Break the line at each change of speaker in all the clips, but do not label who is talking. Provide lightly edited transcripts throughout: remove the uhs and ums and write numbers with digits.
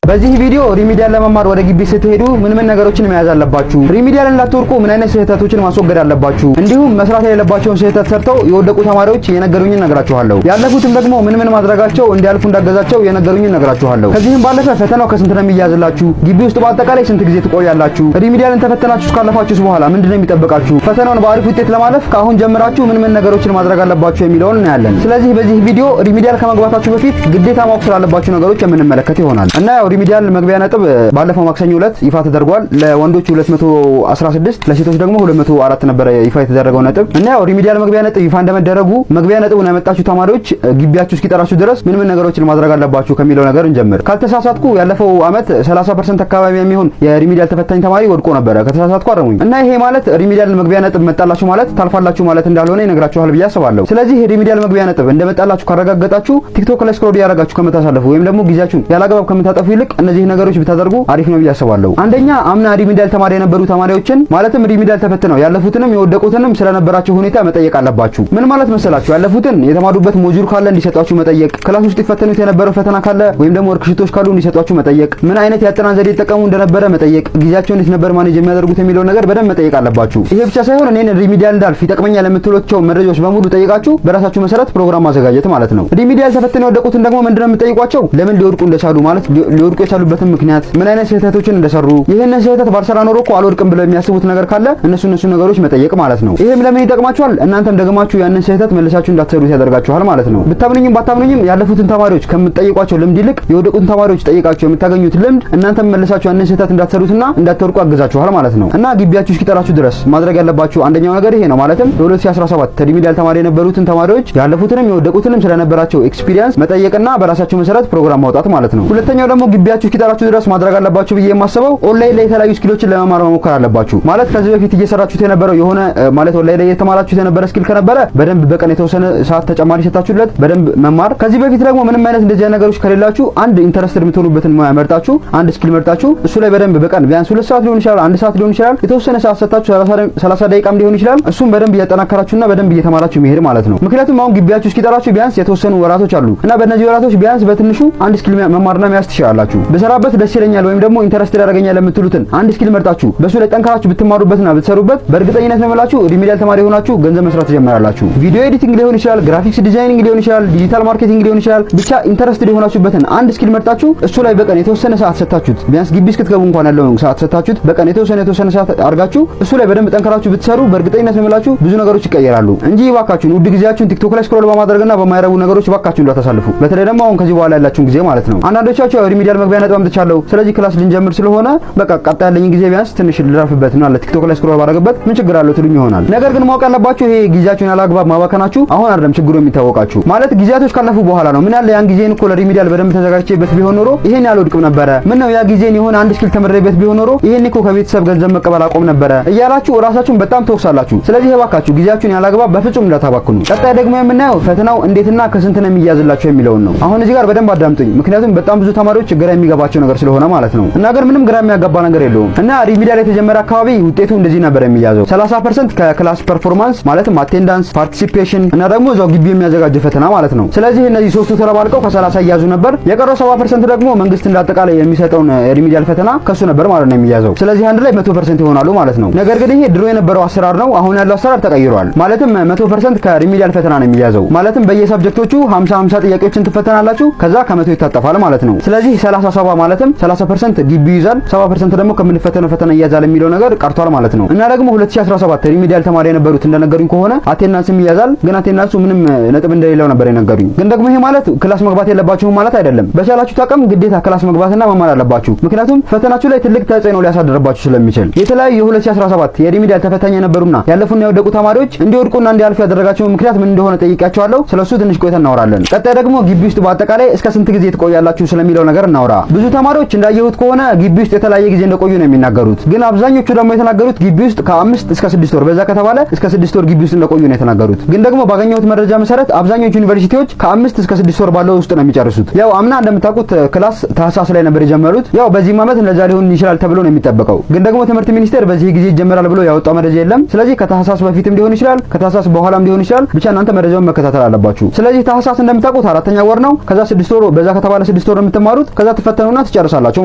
በዚህ ቪዲዮ ሪሚዲያል ለመማር ወደ ግቢ ስትሄዱ ምን ምን ነገሮችን መያዝ አለባችሁ፣ ሪሚዲያል እንዳትወርቁ ምን አይነት ስህተቶችን ማስወገድ አለባችሁ፣ እንዲሁም መስራት የሌለባቸውን ስህተት ሰርተው የወደቁ ተማሪዎች የነገሩኝን ነግራችኋለሁ። ያለፉትም ደግሞ ምን ምን ማድረጋቸው እንዲያልፉ እንዳገዛቸው የነገሩኝን ነግራችኋለሁ። ከዚህም ባለፈ ፈተናው ከስንት ነው የሚያዝላችሁ፣ ግቢ ውስጥ በአጠቃላይ ስንት ጊዜ ትቆያላችሁ፣ ሪሚዲያልን ተፈተናችሁ ካለፋችሁስ በኋላ ምንድነው የሚጠብቃችሁ፣ ፈተናውን በአሪፍ ውጤት ለማለፍ ከአሁን ጀምራችሁ ምን ምን ነገሮችን ማድረግ አለባችሁ የሚለውን እናያለን። ስለዚህ በዚህ ቪዲዮ ሪሚዲያል ከመግባታችሁ በፊት ግዴታ ማወቅ ስላለባችሁ ነገሮች የምንመለከት ይሆናል እና ያው ሪሚዲያል መግቢያ ነጥብ ባለፈው ማክሰኞ ዕለት ይፋ ተደርጓል። ለወንዶች 216 ለሴቶች ደግሞ 204 ነበር ይፋ የተደረገው ነጥብ እና ያው ሪሚዲያል መግቢያ ነጥብ ይፋ እንደመደረጉ መግቢያ ነጥቡን ያመጣችሁ ተማሪዎች ግቢያችሁ እስኪጠራችሁ ድረስ ምን ምን ነገሮችን ማድረግ አለባችሁ ከሚለው ነገር እንጀምር። ካልተሳሳትኩ ያለፈው አመት 30% አካባቢ የሚሆን የሪሚዲያል ተፈታኝ ተማሪ ወድቆ ነበር። ከተሳሳትኩ አረሙኝ እና ይሄ ማለት ሪሚዲያል መግቢያ ነጥብ መጣላችሁ ማለት ታልፋላችሁ ማለት እንዳልሆነ ይነግራችኋል ብዬ አስባለሁ። ስለዚህ ሪሚዲያል መግቢያ ነጥብ እንደመጣላችሁ ካረጋገጣችሁ ቲክቶክ ላይ ስክሮል ያረጋችሁ ከመታሳለፉ ወይም ደግሞ ጊዜያችሁን ያላግባብ ከምታጠፉ ይልቅ እነዚህ ነገሮች ብታደርጉ አሪፍ ነው ብዬ አስባለሁ። አንደኛ አምና ሪሚዲያል ተማሪ የነበሩ ተማሪዎችን ማለትም ሪሚዲያል ተፈትነው ያለፉትንም የወደቁትንም ስለነበራቸው ሁኔታ መጠየቅ አለባችሁ። ምን ማለት መሰላችሁ? ያለፉትን የተማሩበት ሞጁል ካለ እንዲሰጣችሁ መጠየቅ፣ ክላስ ውስጥ ይፈተኑት የነበረው ፈተና ካለ ወይም ደግሞ ወርክሺቶች ካሉ እንዲሰጣችሁ መጠየቅ፣ ምን አይነት ያጠናን ዘዴ ተጠቀሙ እንደነበረ መጠየቅ፣ ጊዜያቸውን እንዴት ነበር ማኔጅ የሚያደርጉት የሚለው ነገር በደንብ መጠየቅ አለባችሁ። ይሄ ብቻ ሳይሆን እኔን ሪሚዲያል እንዳልፍ ይጠቅመኛል የምትሏቸው መረጃዎች በሙሉ ጠይቃችሁ በራሳችሁ መሰረት ፕሮግራም ማዘጋጀት ማለት ነው። ሪሚዲያል ተፈትነው የወደቁትን ደግሞ ምንድነው የምትጠይቋቸው? ለምን ሊወድቁ እንደቻሉ ማለት ሊወድቁ የቻሉበትን ምክንያት፣ ምን አይነት ስህተቶችን እንደሰሩ፣ ይሄንን ስህተት ባልሰራ ኖሮ እኮ አልወድቅም ብለው የሚያስቡት ነገር ካለ እነሱ ነገሮች መጠየቅ ማለት ነው። ይሄም ለምን ይጠቅማችኋል? እናንተም ደግማችሁ ያንን ስህተት መልሳችሁ እንዳትሰሩት ያደርጋችኋል ማለት ነው። ብታምኑኝም ባታምኑኝም ያለፉትን ተማሪዎች ከምትጠይቋቸው ልምድ ይልቅ የወደቁትን ተማሪዎች ጠይቃቸው የምታገኙት ልምድ እናንተም መልሳችሁ ያንን ስህተት እንዳትሰሩትና እንዳትወድቁ ያግዛችኋል ማለት ነው። እና ግቢያችሁ እስኪጠራችሁ ድረስ ማድረግ ያለባችሁ አንደኛው ነገር ይሄ ነው። ማለትም ለ2017 ሪሚዲያል ተማሪ የነበሩትን ተማሪዎች ያለፉትንም የወደቁትንም ስለነበራቸው ኤክስፒሪየንስ መጠየቅና በራሳችሁ መሰረት ፕሮግራም ማውጣት ማለት ነው። ሁለተኛው ደግሞ ግቢያችሁ እስኪጠራችሁ ድረስ ማድረግ አለባችሁ ብዬ የማስበው ኦንላይን ላይ የተለያዩ ስኪሎችን ለመማር መሞከር አለባችሁ። ማለት ከዚህ በፊት እየሰራችሁት የነበረው የሆነ ማለት ኦንላይን ላይ የተማራችሁት የነበረ ስኪል ከነበረ በደንብ በቀን የተወሰነ ሰዓት ተጨማሪ ሰጣችሁለት በደንብ መማር። ከዚህ በፊት ደግሞ ምንም አይነት እንደዚህ ነገሮች ከሌላችሁ አንድ ኢንተረስትድ የምትሆኑበትን ሙያ መርጣችሁ አንድ ስኪል መርጣችሁ እሱ ላይ በደንብ በቀን ቢያንስ 2 ሰዓት ሊሆን ይችላል፣ 1 ሰዓት ሊሆን ይችላል፣ የተወሰነ ሰዓት ሰጣችሁ 30 ደቂቃም ሊሆን ይችላል። እሱም በደንብ እያጠናከራችሁና በደንብ እየተማራችሁ መሄድ ማለት ነው። ምክንያቱም አሁን ግቢያችሁ እስኪጠራችሁ ቢያንስ የተወሰኑ ወራቶች አሉ እና በእነዚህ ወራቶች ቢያንስ በትንሹ አንድ ስኪል መማርና መያዝ ትችላላችሁ። በሰራበት ደስ ይለኛል ወይም ደግሞ ኢንተረስትድ ያደርገኛል የምትሉትን አንድ ስኪል መርጣችሁ በሱ ላይ ጠንካራችሁ ብትማሩበትና ብትሰሩበት በእርግጠኝነት ነው የምላችሁ ሪሚዲያል ተማሪ ሆናችሁ ገንዘብ መስራት ትጀምራላችሁ። ቪዲዮ ኤዲቲንግ ሊሆን ይችላል፣ ግራፊክስ ዲዛይኒንግ ሊሆን ይችላል፣ ዲጂታል ማርኬቲንግ ሊሆን ይችላል። ብቻ ኢንተረስትድ የሆናችሁበትን አንድ ስኪል መርጣችሁ እሱ ላይ በቀን የተወሰነ ሰዓት ሰጣችሁት ቢያንስ ግቢ እስክትገቡ እንኳን ያለው ሰዓት ሰጣችሁት በቀን የተወሰነ ሰዓት አድርጋችሁ እሱ ላይ በደንብ ጠንካራችሁ ብትሰሩ በእርግጠኝነት ነው የምላችሁ ብዙ ነገሮች ይቀየራሉ እንጂ እባካችሁን ውድ ጊዜያችሁን ቲክቶክ ላይ ስክሮል በማድረግና በማይረቡ ነገሮች እባካችሁን እንዳታሳልፉ። በተለይ ደግሞ አሁን ከዚህ በኋላ ያላችሁን ጊዜ ማለት ነው። አንዳንዶቻችሁ ሪሚዲያል መግቢያ ነጥብ አምጥቻለሁ ስለዚህ ክላስ ልንጀምር ስለሆነ በቃ ቀጣ ያለኝ ጊዜ ቢያንስ ትንሽ ልረፍበት ነው አለ ቲክቶክ ላይ ስክሮል ባደረግበት ምን ችግር አለው ትሉኝ ይሆናል። ነገር ግን ማወቅ ያለባችሁ ይሄ ጊዜያችሁን ያላግባብ ማባከናችሁ አሁን አይደለም ችግሩ የሚታወቃችሁ ማለት ጊዜያቶች ካለፉ በኋላ ነው። ምን ያለ ያን ጊዜን እኮ ለሪሚዲያል በደንብ ተዘጋጅቼበት ቢሆን ኖሮ ይሄን ያልወድቅም ነበረ። ምን ነው ያ ጊዜን የሆነ አንድ ስኪል ተመረቤት ቢሆን ኖሮ ይሄን እኮ ከቤተሰብ ገንዘብ መቀበል አቆም ነበረ እያላችሁ ራሳችሁን በጣም ተወቅሳላችሁ። ስለዚህ እባካችሁ ጊዜያችሁን ያላግባብ በፍጹም እንዳታባክኑ። ቀጣይ ደግሞ የምናየው ፈተናው እንዴትና ከስንት ነው የሚያዝላችሁ የሚለውን ነው። አሁን እዚህ ጋር በደንብ አዳምጡኝ፣ ምክንያቱም በጣም ብዙ ተማሪዎች ግራ የሚገባቸው ነገር ስለሆነ ማለት ነው። እና ግን ምንም ግራ የሚያጋባ ነገር የለውም። እና ሪሚዲያል የተጀመረ አካባቢ ውጤቱ እንደዚህ ነበር የሚያዘው 30% ከክላስ ፐርፎርማንስ ማለትም አቴንዳንስ፣ ፓርቲሲፔሽን እና ደግሞ እዛው ግቢ የሚያዘጋጀው ፈተና ማለት ነው። ስለዚህ እነዚህ ሶስቱ ተለባልቀው ከ30 ይያዙ ነበር። የቀረው 70% ደግሞ መንግስት እንዳጠቃላይ የሚሰጠውን ሪሚዲያል ፈተና ከሱ ነበር ማለት ነው የሚያዘው። ስለዚህ አንድ ላይ 100% ይሆናሉ ማለት ነው። ነገር ግን ይሄ ድሮ የነበረው አሰራር ነው። አሁን ያለው አሰራር ተቀይሯል። ማለትም 100% ከሪሚዲያል ፈተና ነው የሚያዘው። ማለትም በየሰብጀክቶቹ 50 ጥያቄዎችን ትፈተናላችሁ ከዛ ከ100 ይታጠፋል ማለት ነው። ስለዚህ 37 ማለትም 30% ግቢ ይዛል፣ 70% ደግሞ ከምንፈተነው ፈተና ይያዛል የሚለው ነገር ቀርቷል ማለት ነው። እና ደግሞ 2017 ሪሚዲያል ተማሪ የነበሩት እንደነገሩኝ ከሆነ አቴንዳንስም ይያዛል፣ ግን አቴንዳንሱ ምንም ነጥብ እንደሌለው ነበር የነገሩኝ። ግን ደግሞ ይሄ ማለት ክላስ መግባት የለባችሁም ማለት አይደለም። በቻላችሁ አቅም ግዴታ ክላስ መግባትና መማር አለባችሁ። ምክንያቱም ፈተናችሁ ላይ ትልቅ ተጽዕኖ ሊያሳድርባችሁ ስለሚችል የተለያዩ የ2017 የሪሚዲያል ተፈታኝ የነበሩና ያለፉና የወደቁ ተማሪዎች እንዲወድቁና እንዲያልፉ ያደረጋቸው ምክንያት ምን እንደሆነ ጠይቄያቸዋለሁ። ስለሱ ትንሽ ቆይተን እናወራለን። ቀጣይ ደግሞ ግቢ ውስጥ በአጠቃላይ እስከ ስንት ጊዜ ትቆያላችሁ ስለሚለው ነገር እናወራ። ብዙ ተማሪዎች እንዳየሁት ከሆነ ግቢ ውስጥ የተለያየ ጊዜ እንደቆዩ ነው የሚናገሩት። ግን አብዛኞቹ ደግሞ የተናገሩት ግቢ ውስጥ ከ5 እስከ 6 ወር በዛ ከተባለ እስከ 6 ወር ግቢ ውስጥ እንደቆዩ ነው የተናገሩት። ግን ደግሞ ባገኘሁት መረጃ መሰረት አብዛኞቹ ዩኒቨርሲቲዎች ከ5 እስከ 6 ወር ባለው ውስጥ ነው የሚጨርሱት። ያው አምና እንደምታውቁት ክላስ ታህሳስ ላይ ነበር የጀመሩት። ያው በዚህ ዓመት እንደዛ ሊሆን ይችላል ተብሎ ነው የሚጠበቀው። ግን ደግሞ ትምህርት ሚኒስቴር በዚህ ጊዜ ይጀምራል ብሎ ያወጣው መረጃ የለም። ስለዚህ ከታህሳስ በፊትም ሊሆን ይችላል፣ ከታህሳስ በኋላም ሊሆን ይችላል። ብቻ እናንተ መረጃውን መከታተል አለባችሁ። ስለዚህ ታህሳስ እንደምታውቁት 4ኛ ወር ነው። ከዛ 6 ወር በዛ ከተባለ 6 ወር የምትማሩት። ከዛ ትፈተኑና ትጨርሳላችሁ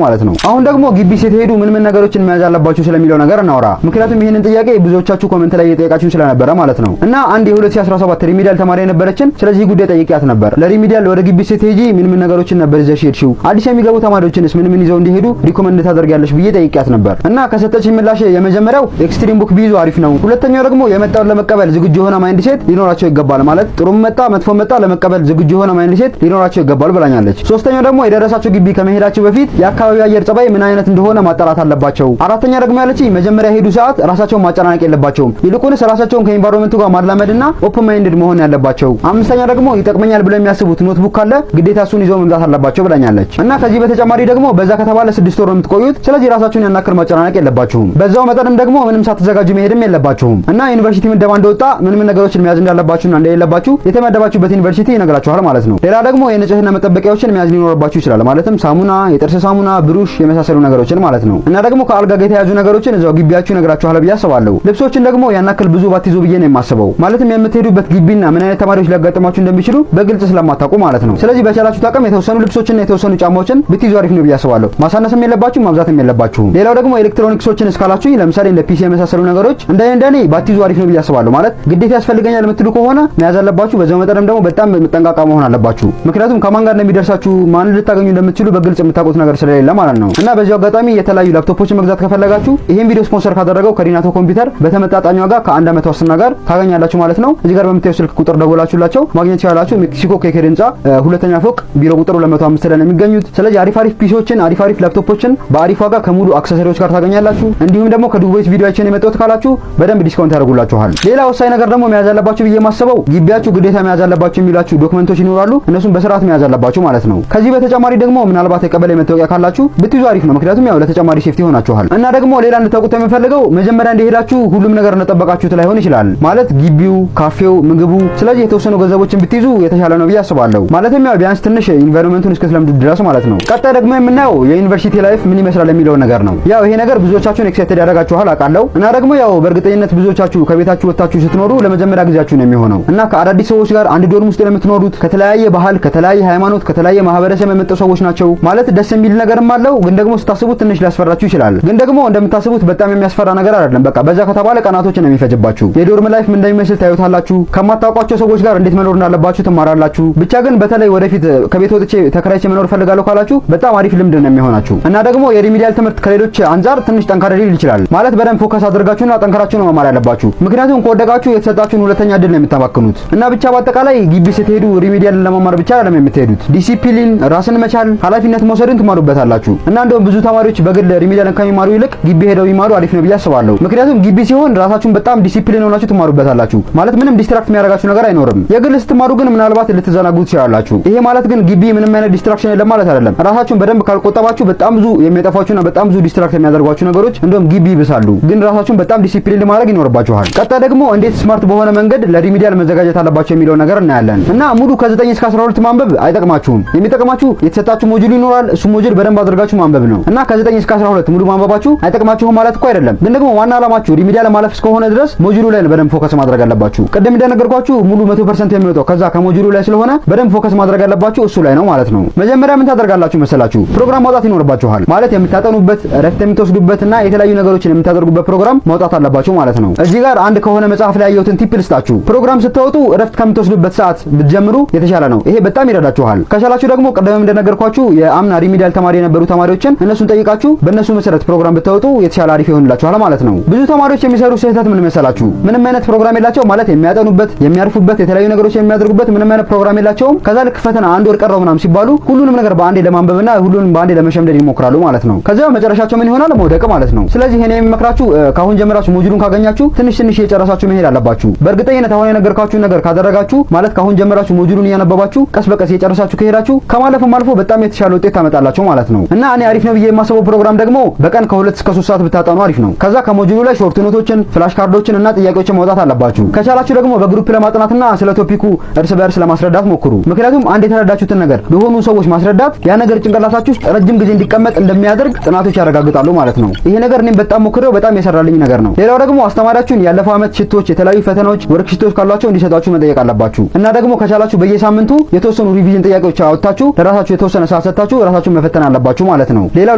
ማለት ነው። አሁን ደግሞ ግቢ ስትሄዱ ምን ነገሮችን መያዝ አለባችሁ ስለሚለው ነገር እናወራ። ምክንያቱም ይሄንን ጥያቄ ብዙዎቻችሁ ኮሜንት ላይ እየጠየቃችሁ ስለነበረ ማለት ነው። እና አንድ የ2017 ሪሚዲያል ተማሪ የነበረችን ስለዚህ ጉዳይ ጠይቂያት ነበር። ለሪሚዲያል ወደ ግቢ ስትሄጂ ምን ነገሮችን ነበር ይዘሽ ሄድሽው? አዲስ የሚገቡ ተማሪዎችንስ ምን ይዘው እንዲሄዱ ሪኮመንድ ታደርጊያለሽ ብዬ ጠይቂያት ነበር። እና ከሰጠችኝ ምላሽ የመጀመሪያው ኤክስትሪም ቡክ ቢይዙ አሪፍ ነው። ሁለተኛው ደግሞ የመጣውን ለመቀበል ዝግጁ የሆነ ማይንድ ሴት ሊኖራቸው ይገባል። ማለት ጥሩም መጣ መጥፎም መጣ ለመቀበል ዝግጁ የሆነ ማይንድ ሴት ሊኖራቸው ይገባል ብላኛለች። ሶስተኛው ደግሞ የደረሳቸው ግቢ ከመሄዳቸው በፊት የአካባቢው አየር ጸባይ ምን አይነት እንደሆነ ማጣራት አለባቸው። አራተኛ ደግሞ ያለችኝ መጀመሪያ ሄዱ ሰዓት ራሳቸውን ማጨናነቅ የለባቸውም። ይልቁንስ ራሳቸውን ከኢንቫይሮንመንቱ ጋር ማላመድና ኦፕን ማይንድድ መሆን ያለባቸው። አምስተኛ ደግሞ ይጠቅመኛል ብለው የሚያስቡት ኖትቡክ ካለ ግዴታ እሱን ይዘው መምጣት አለባቸው ብላኛለች። እና ከዚህ በተጨማሪ ደግሞ በዛ ከተባለ 6 ወር የምትቆዩት፣ ስለዚህ ራሳችሁን ያናክል ማጨናነቅ የለባችሁም። በዛው መጠንም ደግሞ ምንም ሳትዘጋጁ መሄድም የለባችሁም። እና ዩኒቨርሲቲ ምደባ እንደወጣ ምን ነገሮችን መያዝ እንዳለባችሁና እንደሌለባችሁ የተመደባችሁበት ዩኒቨርሲቲ ይነግራችኋል ማለት ነው። ሌላ ደግሞ የንጽህና መጠበቂያዎችን መያዝ ሊኖርባችሁ ይችላል። ማለትም ሳሙና፣ የጥርስ ሳሙና፣ ብሩሽ የመሳሰሉ ነገሮችን ማለት ነው። እና ደግሞ ከአልጋ ጋር የተያዙ ነገሮችን እዛው ግቢያችሁ ይነግራችኋል ብዬ አስባለሁ። ልብሶችን ደግሞ ያናክል ብዙ ባትይዙ ብዬ ነው የማስበው። ማለትም የምትሄዱበት ግቢና ምን አይነት ተማሪዎች ሊያጋጥማችሁ እንደሚችሉ በግልጽ ስለማታውቁ ማለት ነው። ስለዚህ በቻላችሁት አቅም የተወሰኑ ልብሶችና የተወሰኑ ጫማዎችን ብትይዙ አሪፍ ነው ብዬ አስባለሁ። ማሳነስም የለባችሁም ማብዛትም የለባችሁም። ሌላው ደግሞ ኤሌክትሮኒክሶችን እስካላችሁ ለምሳሌ እንደ ፒሲ የመሳሰሉ ነገሮች እንደኔ ባትይዙ አሪፍ ነው ብዬ አስባለሁ። ማለት ግዴታ ያስፈልገኛል የምትሉ ከሆነ መያዝ አለባችሁ። በዛው መጠንም ደግሞ በጣም መጠንቃቃ መሆን አለባችሁ። ምክንያቱም ከማን ጋር እንደሚደርሳችሁ ማን ልታገኙ እንደምትችሉ በግልጽ የምታውቁት ነገር ስለሌለ ማለት ነው። እና በዚያው አጋጣሚ የተለያዩ ላፕቶፖችን መግዛት ከፈለጋችሁ ይሄን ቪዲዮ ስፖንሰር ካደረገው ከዲናቶ ኮምፒውተር በተመጣጣኝ ዋጋ ከ1 ዓመት ዋስትና ጋር ታገኛላችሁ ማለት ነው። እዚህ ጋር በምታዩ ስልክ ቁጥር ደውላችሁላቸው ማግኘት ይችላላችሁ። ሜክሲኮ ኬኬር ህንጻ ሁለተኛ ፎቅ ቢሮ ቁጥር 205 ላይ ነው የሚገኙት። ስለዚህ አሪፍ ፒሲዎችን አሪፍ ላፕቶፖችን በአሪፍ ዋጋ ከሙሉ አክሰሰሪዎች ጋር ታገኛላችሁ። እንዲሁም ደግሞ ከዱባይ ቪዲዮአችን የመጣሁት ካላችሁ በደንብ ዲስካውንት ያደርጉላችኋል። ሌላ ወሳኝ ነገር ደግሞ መያዝ አለባችሁ ብዬ የማስበው ግቢያችሁ ግዴታ መያዝ አለባችሁ የሚላችሁ ዶክመንቶች ይኖራሉ። እነሱም በስርዓት መያዝ አለባችሁ ማለት ነው። ከዚህ በተጨማሪ ደግሞ ምናልባት የቀበሌ መታወቂያ ካላችሁ ብትይዙ አሪፍ ነው። ምክንያቱም ያው ለተጨማሪ ሴፍቲ ሆናችኋል። እና ደግሞ ሌላ እንድታውቁት የምፈልገው መጀመሪያ እንደሄዳችሁ ሁሉም ነገር እንደጠበቃችሁት ላይሆን ይችላል። ማለት ግቢው፣ ካፌው፣ ምግቡ። ስለዚህ የተወሰኑ ገንዘቦችን ብትይዙ የተሻለ ነው ብዬ አስባለሁ። ማለትም ያው ቢያንስ ትንሽ ኢንቫይሮንመንቱን እስከተለምዱ ድረስ ማለት ነው። ቀጣይ ደግሞ የምናየው የዩኒቨርሲቲ ላይፍ ምን ይመስላል የሚለው ነገር ነው። ያው ይሄ ነገር ብዙዎቻችሁን ኤክሳይትድ ያደርጋችኋል አውቃለሁ። እና ደግሞ ያው በእርግጠኝነት ብዙዎቻችሁ ከቤታችሁ ወጣችሁ ስትኖሩ ለመጀመሪያ ጊዜያችሁ ነው የሚሆነው። እና ከአዳዲስ ሰዎች ጋር አንድ ዶርም ውስጥ ለምትኖሩት ከተለያየ ባህል፣ ከተለያየ ሃይማኖት፣ ከተለያየ ማህበረሰብ የመጡ ሰዎች ናቸው። ማለት ደስ የሚል ነገርም አለው፣ ግን ደግሞ ስታስቡት ትንሽ ሊያስፈራችሁ ይችላል። ግን ደግሞ እንደምታስቡት በጣም የሚያስፈራ ነገር አይደለም። በቃ በዛ ከተባለ ቀናቶችን ነው የሚፈጅባችሁ። የዶርም ላይፍ ምን እንደሚመስል ታዩታላችሁ። ከማታውቋቸው ሰዎች ጋር እንዴት መኖር እንዳለባችሁ ትማራላችሁ። ብቻ ግን በተለይ ወደፊት ከቤት ወጥቼ ተከራይቼ መኖር ፈልጋለሁ ካላችሁ በጣም አሪፍ ልምድ ነው የሚሆናችሁ። እና ደግሞ የሪሚዲያል ትምህርት ከሌሎች አንጻር ትንሽ ጠንካራ ሊል ይችላል። ማለት በደንብ ፎከስ አድርጋችሁና ጠንካራችሁ ነው መማር ያለባችሁ። ምክንያቱም ከወደቃችሁ የተሰጣችሁን ሁለተኛ እድል ነው የምታባክኑት። እና ብቻ በአጠቃላይ ግቢ ስትሄዱ ሪሚዲያል ለመማር ብቻ አይደለም የምትሄዱት። ዲሲፕሊን፣ ራስን መቻል፣ ኃላፊነት መውሰድን ትማሩበታላችሁ። እና እንደውም ብዙ ተማሪዎች በግል ሪሚዲያልን ከሚማሩ ይልቅ ግቢ ሄደው ይማሩ አሪፍ ነው ብዬ አስባለሁ። ምክንያቱም ግቢ ሲሆን ራሳችሁን በጣም ዲሲፕሊን ሆናችሁ ትማሩበታላችሁ። ማለት ምንም ዲስትራክት የሚያደርጋችሁ ነገር አይኖርም። የግል ስትማሩ ግን ምናልባት ልትዘናጉ ትችላላችሁ። ይሄ ማለት ግን ግቢ ምንም አይነት ዲስትራክሽን የለም ማለት አይደለም። ራሳችሁን በደንብ ካልቆጠባችሁ በጣም ብዙ የሚያጠፋችሁና በጣም ብዙ ዲስትራክት የሚያደርጓችሁ ነገሮች እንደውም ግቢ ይብሳሉ። ግን ራሳችሁን በጣም ዲሲፕሊን ማድረግ ይኖርባችኋል። ቀጣይ ደግሞ እንዴት ስማርት በሆነ መንገድ ለሪሚዲያል መዘጋጀት አለባችሁ የሚለው ነገር እናያለን። እና ሙሉ ከ9 እስከ 12 ማንበብ አይጠቅማችሁም። የሚጠቅማችሁ የተሰጣችሁ ሞጁል ይኖራል። እሱ ሞጁል በደንብ አድርጋችሁ ማንበብ ነው። እና ከ9 እስከ 12 ሙሉ ማንበባችሁ አይጠቅማችሁም ማለት እኮ አይደለም። ግን ደግሞ ዋና ዓላማችሁ ሪሚዲያል ማለፍ እስከሆነ ድረስ ሞጁሉ ላይ በደንብ ፎከስ ማድረግ አለባችሁ። ቅድም እንደነገርኳችሁ ሙሉ 100% የሚወጣው ከዛ ከሞጁሉ ላይ ስለሆነ በደንብ ፎከስ ማድረግ ያለባችሁ እሱ ላይ ነው ማለት ነው። መጀመሪያ ምን ታደርጋላችሁ መሰላችሁ? ፕሮግራም ማውጣት ይኖርባችኋል። ማለት የምታጠኑበት፣ እረፍት የምትወስዱበትና የተለያዩ ነገሮችን የምታደርጉበት ፕሮግራም ማውጣት አለባችሁ ማለት ነው። እዚህ ጋር አንድ ከሆነ መጽሐፍ ላይ ያየሁትን ቲፕ ልስጣችሁ። ፕሮግራም ስትወጡ እረፍት ከምትወስዱበት ሰዓት ብትጀምሩ የተሻለ ነው። ይሄ በጣም ይረዳችኋል። ከቻላችሁ ደግሞ ቀደም እንደነገርኳችሁ የአምና ሪሚዲያል ተማሪ የነበሩ ተማሪዎችን እነሱን ጠይቃችሁ በእነሱ መሰረት ፕሮግራም ብታወጡ የተሻለ አሪፍ ይሆንላችኋል ማለት ነው። ብዙ ተማሪዎች የሚሰሩ ስህተት ምን መሰላችሁ? ምንም አይነት ፕሮግራም የላቸው። ማለት የሚያጠኑበት፣ የሚያርፉበት፣ የተለያዩ ነገሮች የሚያደርጉበት ምንም አይነት ፕሮግራም የላቸውም። ከዛ ልክ ፈተና 1 ወር ቀረው ምናምን ሲባሉ ሁሉንም ነገር በአንዴ ለማንበብና ሁሉንም በአንዴ ለመሸምደድ ይሞክራሉ ማለት ነው። ከዛ መጨረሻቸው ምን ይሆናል? መውደቅ ማለት ነው። ስለዚህ እኔ የሚመክራችሁ ካሁን ጀምራችሁ ሞጁሉን ካገኛችሁ ትንሽ እየጨረሳችሁ መሄድ አለባችሁ። በእርግጠኝነት አሁን የነገርኳችሁን ነገር ካደረጋችሁ ማለት ካሁን ጀምራችሁ ሞጁሉን እያነበባችሁ ቀስ በቀስ እየጨረሳችሁ ከሄዳችሁ ከማለፍም አልፎ በጣም የተሻለ ውጤት ታመጣላችሁ ማለት ነው። እና እኔ አሪፍ ነው ብዬ የማስበው ፕሮግራም ደግሞ በቀን ከ2 እስከ 3 ሰዓት ብታጠኑ አሪፍ ነው። ከዛ ከሞጁሉ ላይ ሾርት ኖቶችን፣ ፍላሽ ካርዶችን እና ጥያቄዎችን ማውጣት አለባችሁ። ከቻላችሁ ደግሞ በግሩፕ ለማጥናትና ስለ ቶፒኩ እርስ በእርስ ለማስረዳት ሞክሩ። ምክንያቱም አንድ የተረዳችሁትን ነገር ለሆኑ ሰዎች ማስረዳት ያ ነገር ጭንቅላታችሁ ውስጥ ረጅም ጊዜ እንዲቀመጥ እንደሚያደርግ ጥናቶች ያረጋግጣሉ ማለት ነው። ይሄ ነገር እኔም በጣም ሞክሬው በጣም የሰራልኝ ነገር ነው። ሌላው ደግሞ አስተማሪያችሁን ያለፈው ዓመት ሽቶች፣ የተለያዩ ፈተናዎች፣ ወርክሺቶች ካሏቸው እንዲሰጣችሁ መጠየቅ አለባችሁ። እና ደግሞ ከቻላችሁ በየሳምንቱ የተወሰኑ ሪቪዥን ጥያቄዎች አውጥታችሁ ለራሳችሁ የተወሰነ ሰዓት ሰርታችሁ ራሳችሁን መፈተን አለባችሁ ማለት ነው። ሌላው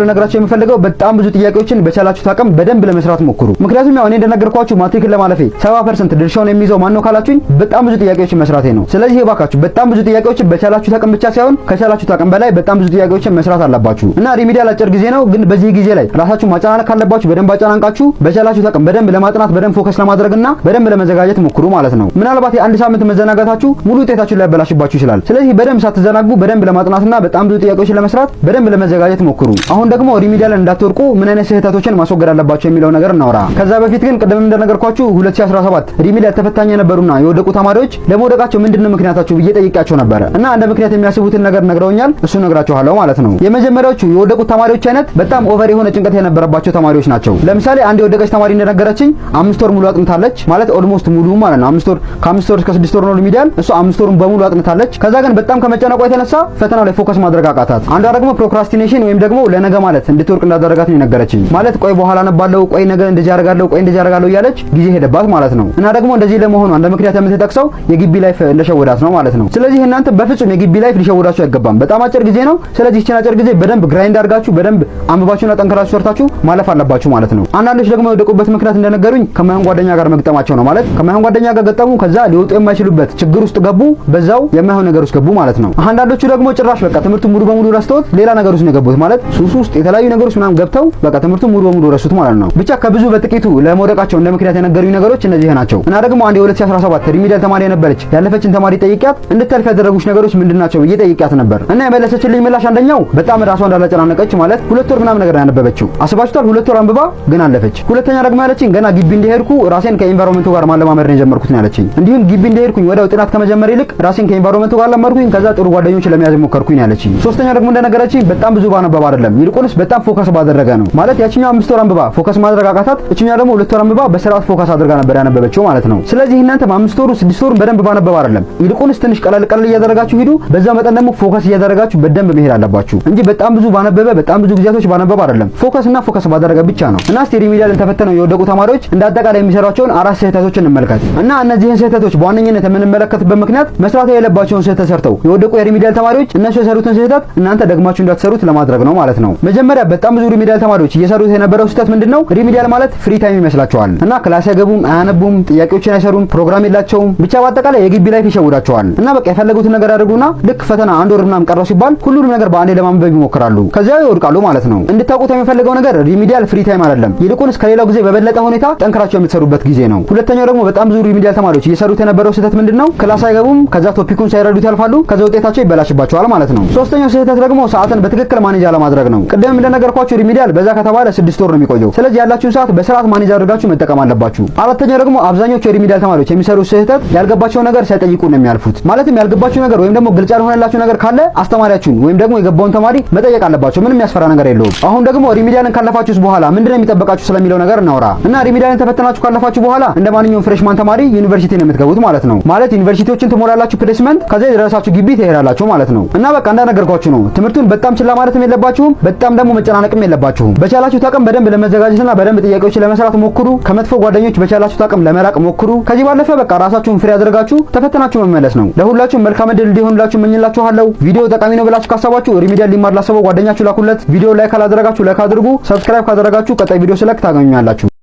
ልነግራችሁ የምፈልገው በጣም ብዙ ጥያቄዎችን በቻላችሁት አቅም በደንብ ለመስራት ሞክሩ። ምክንያቱም ያው እኔ እንደነገርኳችሁ ማትሪክን ለማለፌ 70% ድርሻውን የሚይዘው ማን ነው ካላችሁኝ በጣም ብዙ ጥያቄዎችን መስራቴ ነው። ስለዚህ እባካችሁ በጣም ብዙ ጥያቄዎችን በቻላችሁት አቅም ብቻ ሳይሆን ከቻላችሁት አቅም በላይ በጣም ብዙ ጥያቄዎችን መስራት አለባችሁ እና ሪሚዲያል አጭር ጊዜ ነው፣ ግን በዚህ ጊዜ ላይ ራሳችሁ ማጨናነቅ ካለባችሁ በደንብ አጨናንቃችሁ በቻላችሁት አቅም በደንብ ለማጥናት በደንብ ፎከስ ለማድረግና በደንብ ለመዘጋጀት ሞክሩ ማለት ነው። ምናልባት የአንድ ሳምንት መዘናጋታችሁ ሙሉ ውጤታችሁን ሊያበላሽባችሁ ይችላል። ስለዚህ በደንብ ሳትዘናጉ በደንብ ለማጥናትና በጣም ብዙ ጥያቄዎችን ለመስራት በደንብ ለመዘጋጀት ሞክሩ። አሁን ደግሞ ሪሚዲያል እንዳትወርቁ ምን አይነት ስህተቶችን ማስወገድ አለባችሁ የሚለው ነገር እናወራ። ከዛ በፊት ግን ቅድም እንደነገርኳችሁ 2017 ሪሚዲያል ተፈታኝ የነበሩና የወደቁ ተማሪዎች ለመውደቃቸው ምንድነው ምክንያታችሁ ብዬ ጠይቄያቸው ነበር እና እንደ ምክንያት የሚያስቡትን ነገር ነግረውኛል። እሱ ነግራችኋለሁ ማለት ነው። የመጀመሪያዎቹ የወደቁት ተማሪዎች አይነት በጣም ኦቨር የሆነ ጭንቀት የነበረባቸው ተማሪዎች ናቸው። ለምሳሌ አንድ የወደቀች ተማሪ እንደነገረችኝ 5 ወር ሙሉ አጥንታለች ማለት ኦልሞስት ሙሉ ማለት ነው። 5 ወር ከ5 ወር እስከ 6 ወር ነው ሪሚዲያል። እሱ 5 ወሩን በሙሉ አጥንታለች። ከዛ ግን በጣም ከመጨነቋ የተነሳ ፈተናው ላይ ፎከስ ማድረግ አቃታት። አንዷ ደግሞ ፕሮክራስቲኔሽን ወይም ደግሞ ለነገ ማለት እንድትወርቅ እንዳደረጋት ነው የነገረችኝ። ማለት ቆይ በኋላ ነባለው፣ ቆይ ነገ እንደዚህ አደርጋለሁ፣ ቆይ እንደዚህ አደርጋለሁ እያለች ጊዜ ሄደባት ማለት ነው። እና ደግሞ እንደዚህ ለመሆኑ አንድ ምክንያት የምትጠቅሰው የግቢ ላይፍ እንደሸወዳት ነው ማለት ነው። ስለዚህ እናንተ በፍጹም የግቢ ላይፍ ሊሸወዳችሁ አይገባም። በጣም አጭር ጊዜ ነው። ስለዚህ ይህችን አጭር ጊዜ በደንብ ግራይንድ አድርጋችሁ በደንብ አንብባችሁና ጠንክራችሁ ሰርታችሁ ማለፍ አለባችሁ ማለት ነው። አንዳንዶች ደግሞ የወደቁበት ምክንያት እንደነገሩኝ ከማይሆን ጓደኛ ጋር መግጠማቸው ነው ማለት ከማይሆን ጓደኛ ጋር ገጠሙ፣ ከዛ ሊወጡ የማይችሉበት ችግር ውስጥ ገቡ፣ በዛው የማይሆን ነገር ውስጥ ገቡ ማለት ነው። አንዳንዶቹ ደግሞ ጭራሽ በቃ ትምህርቱ ሙሉ በሙሉ ረስተውት ሌላ ነገር ውስጥ ነው የገቡት ማለት ሱስ ውስጥ የተለያዩ ነገሮች ምናምን ገብተው በቃ ትምህርቱ ሙሉ በሙሉ ረሱት ማለት ነው። ብቻ ከብዙ በጥቂቱ ለመውደቃቸው እንደ ምክንያት የነገሩኝ ነገሮች እነዚህ ናቸው። እና ደግሞ አንድ የ2017 ሪሚዲያል ተማሪ የነበረች ያለፈችን ተማሪ ጠይቂያት እንድታልፍ ያደረጉሽ ነገሮች ምንድናቸው ብዬ ጠይቂያት ነበር እና የመለሰችልኝ ምላሽ አንደኛው በጣም ራሷ እንዳላጨናነቀች ማለት 2 ወር ምናምን ነገር ያነበበችው አስባችሁታል። 2 ወር አንብባ ግን አለፈች። ሁለተኛ ደግሞ ያለችኝ ገና ግቢ እንደሄድኩ ራሴን ከኢንቫይሮንመንቱ ጋር ማለማመድ ነው የጀመርኩት ነው ያለችኝ። እንዲሁም ግቢ እንደሄድኩኝ ወዲያው ጥናት ከመጀመር ይልቅ ራሴን ከኢንቫይሮንመንቱ ጋር ለመርኩኝ፣ ከዛ ጥሩ ጓደኞች ለመያዝ ሞከርኩኝ ነው ያለችኝ። ሶስተኛ ደግሞ እንደነገረችኝ በጣም ብዙ ባነበባ አይደለም ይልቁንስ በጣም ፎከስ ባደረገ ነው ማለት ያቺኛው 5 ወር አንብባ ፎከስ ማድረግ አቃታት፣ እቺኛው ደግሞ 2 ወር አንብባ በስርዓት ፎከስ አድርጋ ነበር ያነበበችው ማለት ነው። ስለዚህ እናንተ 5 ወር 6 ወር በደንብ ባነበባ አይደለም ይልቁንስ ትንሽ ቀለል ቀለል እያደረጋችሁ ሂዱ። በዛ መጠን ደግሞ ፎከስ እያደረጋችሁ በደንብ መሄድ አለባችሁ እንጂ በጣም ብዙ ባነበበ በጣም ብዙ ጊዜያቶች ባነበባ አይደለም። ፎከስ እና ፎከስ ባደረገ ብቻ ነው። እና እስቲ ሪሚዲያልን ተፈተነው የወደቁ ተማሪዎች እንዳጠቃላይ የሚሰሯቸውን 4 ስህተቶችን እንመልከት እና እነዚህን ስህተቶች በዋነኝነት የምንመለከትበት ምክንያት መስራት የሌለባቸውን ስህተት ሰርተው የወደቁ የሪሚዲያል ተማሪዎች እነሱ የሰሩትን ስህተት እናንተ ደግማችሁ እንዳትሰሩት ለማድረግ ነው ማለት ነው። መጀመሪያ በጣም ብዙ ሪሚዲያል ተማሪዎች እየሰሩት የነበረው ስህተት ምንድነው? ሪሚዲያል ማለት ፍሪ ታይም ይመስላቸዋል እና ክላስ አይገቡም፣ አያነቡም፣ ጥያቄዎችን አይሰሩም፣ ፕሮግራም የላቸውም፣ ብቻ በአጠቃላይ የግቢ ላይፍ ይሸውዳቸዋል እና በቃ የፈለጉትን ነገር ያደርጉና ልክ ፈተና 1 ወር ምናምን ቀረው ሲባል ሁሉንም ነገር በአንዴ ለማንበብ ይሞክራሉ። ከዚያ ይወድቃሉ ማለት ነው። እንድታውቁት የሚፈልገው ነገር ሪሚዲያል ፍሪ ታይም አይደለም፣ ይልቁንስ ከሌላው ጊዜ በበለጠ ሁኔታ ጠንክራቸው የምትሰሩበት ጊዜ ነው። ሁለተኛው ደግሞ በጣም ብዙ ሪሚዲያል ተማሪዎች እየሰሩት የነበረው ስህተት ምንድነው? ክላስ አይገቡም፣ ከዛ ቶፒኩን ሳይረዱት ያልፋሉ፣ ከዛ ውጤታቸው ይበላሽባቸዋል ማለት ነው። ሶስተኛው ስህተት ደግሞ ሰዓትን በትክክል ማኔጅ አለማድረግ ነው። ቅድም እንደነገርኳችሁ ሪሚዲያል በዛ ከተባለ 6 ወር ነው የሚቆየው። ስለዚህ ያላችሁን ሰዓት በስርዓት ማኔጅ አድርጋችሁ መጠቀም አለባችሁ። አራተኛው ደግሞ አብዛኞቹ የሪሚዲያል ተማሪዎች የሚሰሩት ስህተት ያልገባቸው ነገር ሳይጠይቁ ነው የሚያልፉት። ማለትም ያልገባችሁ ነገር ወይም ደግሞ ግልጽ ያልሆነላችሁ ነገር ካለ አስተማሪያችሁን ወይም ደግሞ የገባውን ተማሪ መጠየቅ አለባችሁ። ምንም የሚያስፈራ ነገር የለውም። አሁን ደግሞ ሪሚዲያልን ካለፋችሁስ በኋላ ምንድነው የሚጠበቃችሁ ስለሚለው ነገር እናውራ እና ሪሚዲያልን ተፈተናችሁ ካለፋችሁ በኋላ እንደ ማንኛውም ፍሬሽማን ተማሪ ዩኒቨርሲቲ ነው የምትገቡት ማለት ነው። ማለት ዩኒቨርሲቲዎችን ትሞላላችሁ ፕሌስመንት፣ ከዛ የደረሳችሁ ግቢ ትሄዳላችሁ ማለት ነው። እና በቃ እንደነገርኳችሁ ነው። ትምህርቱን በጣም ችላ ማለትም የለባችሁም፣ በጣም ደግሞ መጨናነቅም የለባችሁም። በቻላችሁ አቅም በደንብ ለመዘጋጀትና በደንብ ጥያቄዎችን ለመስራት ሞክሩ። ከመጥፎ ጓደኞች በቻላችሁ አቅም ለመራቅ ሞክሩ። ከዚህ ባለፈ በቃ ራሳችሁን ፍሬ አድርጋችሁ ተፈተናችሁ መመለስ ነው። ለሁላችሁም መልካም ዕድል እንዲሆንላችሁ እመኝላችኋለሁ። ቪዲዮ ጠቃሚ ነው ብላችሁ ካሰባችሁ ሪሚዲያል ሊማር ላሰበው ጓደኛችሁ ላኩለት። ቪዲዮ ላይክ ካላደረጋችሁ ላይክ አድርጉ። ሰብስክራይብ ካደረጋችሁ ቀጣይ ቪዲዮ ስለክ ታገኙኛላችሁ።